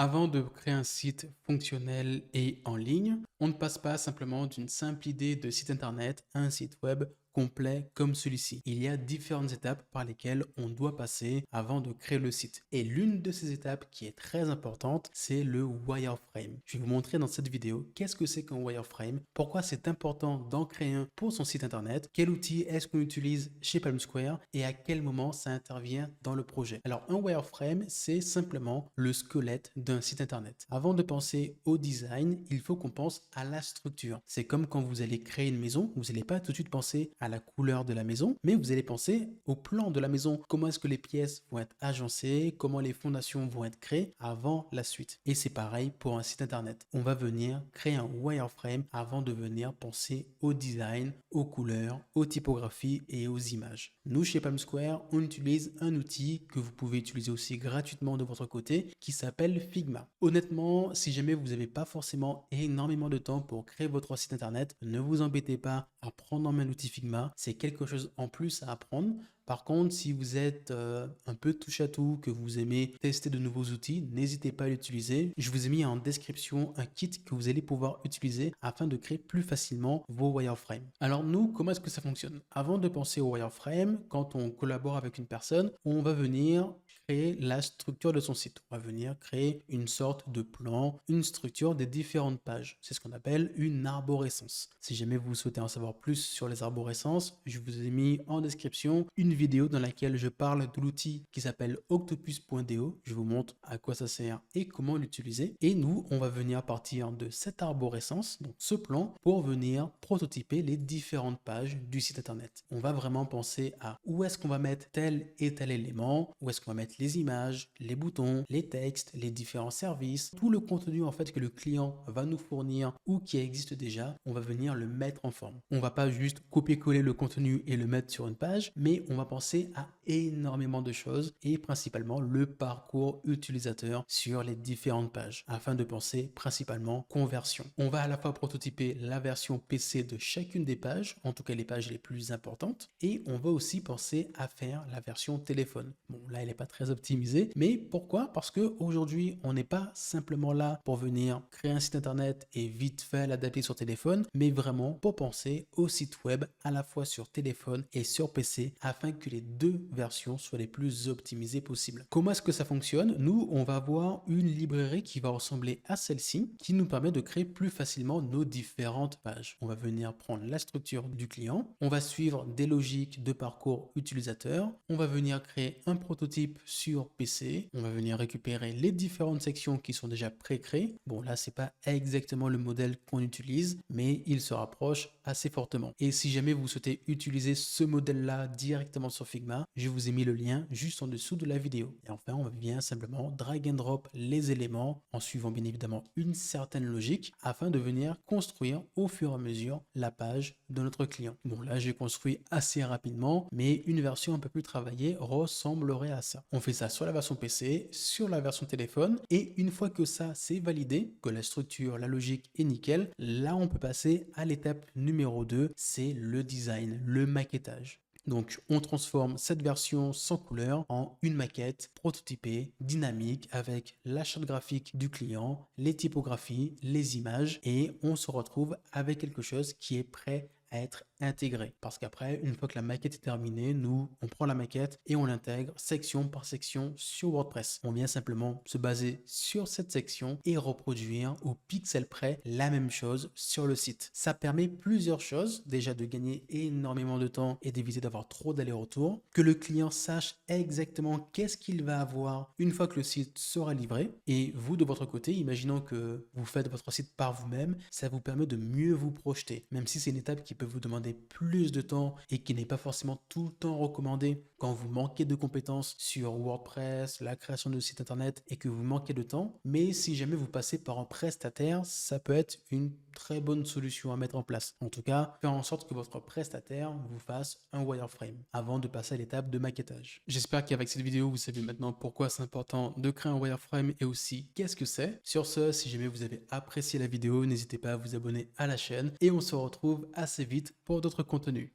Avant de créer un site fonctionnel et en ligne, on ne passe pas simplement d'une simple idée de site internet à un site web complet comme celui-ci. Il y a différentes étapes par lesquelles on doit passer avant de créer le site. Et l'une de ces étapes qui est très importante, c'est le wireframe. Je vais vous montrer dans cette vidéo qu'est-ce que c'est qu'un wireframe, pourquoi c'est important d'en créer un pour son site internet, quel outil est-ce qu'on utilise chez Palm Square et à quel moment ça intervient dans le projet. Alors un wireframe, c'est simplement le squelette d'un site internet. Avant de penser au design, il faut qu'on pense à la structure. C'est comme quand vous allez créer une maison, vous n'allez pas tout de suite penser à la couleur de la maison, mais vous allez penser au plan de la maison. Comment est-ce que les pièces vont être agencées, comment les fondations vont être créées avant la suite. Et c'est pareil pour un site internet. On va venir créer un wireframe avant de venir penser au design, aux couleurs, aux typographies et aux images. Nous, chez Palm Square, on utilise un outil que vous pouvez utiliser aussi gratuitement de votre côté qui s'appelle Figma. Honnêtement, si jamais vous n'avez pas forcément énormément de temps pour créer votre site internet, ne vous embêtez pas à prendre en main l'outil Figma. C'est quelque chose en plus à apprendre. Par contre, si vous êtes un peu touche à tout, que vous aimez tester de nouveaux outils, n'hésitez pas à l'utiliser. Je vous ai mis en description un kit que vous allez pouvoir utiliser afin de créer plus facilement vos wireframes. Alors nous, comment est-ce que ça fonctionne? Avant de penser au wireframe, quand on collabore avec une personne, on va venir créer la structure de son site. On va venir créer une sorte de plan, une structure des différentes pages. C'est ce qu'on appelle une arborescence. Si jamais vous souhaitez en savoir plus sur les arborescences, je vous ai mis en description une vidéo dans laquelle je parle de l'outil qui s'appelle octopus.do. Je vous montre à quoi ça sert et comment l'utiliser. Et nous, on va venir partir de cette arborescence, donc ce plan, pour venir prototyper les différentes pages du site internet. On va vraiment penser à où est-ce qu'on va mettre tel et tel élément, où est-ce qu'on va mettre les images, les boutons, les textes, les différents services, tout le contenu en fait que le client va nous fournir ou qui existe déjà, on va venir le mettre en forme. On va pas juste copier-coller le contenu et le mettre sur une page, mais on va penser à énormément de choses et principalement le parcours utilisateur sur les différentes pages afin de penser principalement conversion. On va à la fois prototyper la version PC de chacune des pages, en tout cas les pages les plus importantes, et on va aussi penser à faire la version téléphone. Bon, là, elle n'est pas très optimisée, mais pourquoi? Parce que aujourd'hui, on n'est pas simplement là pour venir créer un site internet et vite fait l'adapter sur téléphone, mais vraiment pour penser au site web à la fois sur téléphone et sur PC afin que les deux versions soient les plus optimisées possibles. Comment est-ce que ça fonctionne? Nous, on va avoir une librairie qui va ressembler à celle-ci, qui nous permet de créer plus facilement nos différentes pages. On va venir prendre la structure du client, on va suivre des logiques de parcours utilisateur, on va venir créer un prototype sur PC, on va venir récupérer les différentes sections qui sont déjà pré-créées. Bon, là, c'est pas exactement le modèle qu'on utilise, mais il se rapproche assez fortement. Et si jamais vous souhaitez utiliser ce modèle-là directement sur Figma, je vous ai mis le lien juste en dessous de la vidéo. Et enfin, on va bien simplement drag and drop les éléments en suivant bien évidemment une certaine logique afin de venir construire au fur et à mesure la page de notre client. Bon, là, j'ai construit assez rapidement, mais une version un peu plus travaillée ressemblerait à ça. On fait ça sur la version PC, sur la version téléphone, et une fois que ça c'est validé, que la structure, la logique est nickel, là on peut passer à l'étape numéro 2, c'est le design, le maquettage. Donc, on transforme cette version sans couleur en une maquette prototypée, dynamique, avec la charte graphique du client, les typographies, les images, et on se retrouve avec quelque chose qui est prêt à être intégré. Parce qu'après, une fois que la maquette est terminée, nous, on prend la maquette et on l'intègre section par section sur WordPress. On vient simplement se baser sur cette section et reproduire au pixel près la même chose sur le site. Ça permet plusieurs choses. Déjà de gagner énormément de temps et d'éviter d'avoir trop d'allers-retours. Que le client sache exactement qu'est-ce qu'il va avoir une fois que le site sera livré. Et vous, de votre côté, imaginons que vous faites votre site par vous-même, ça vous permet de mieux vous projeter. Même si c'est une étape qui peut vous demander plus de temps et qui n'est pas forcément tout le temps recommandé quand vous manquez de compétences sur WordPress, la création de site internet et que vous manquez de temps. Mais si jamais vous passez par un prestataire, ça peut être une très bonne solution à mettre en place. En tout cas, faire en sorte que votre prestataire vous fasse un wireframe avant de passer à l'étape de maquettage. J'espère qu'avec cette vidéo, vous savez maintenant pourquoi c'est important de créer un wireframe et aussi qu'est-ce que c'est. Sur ce, si jamais vous avez apprécié la vidéo, n'hésitez pas à vous abonner à la chaîne et on se retrouve assez vite pour d'autres contenus.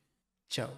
Ciao!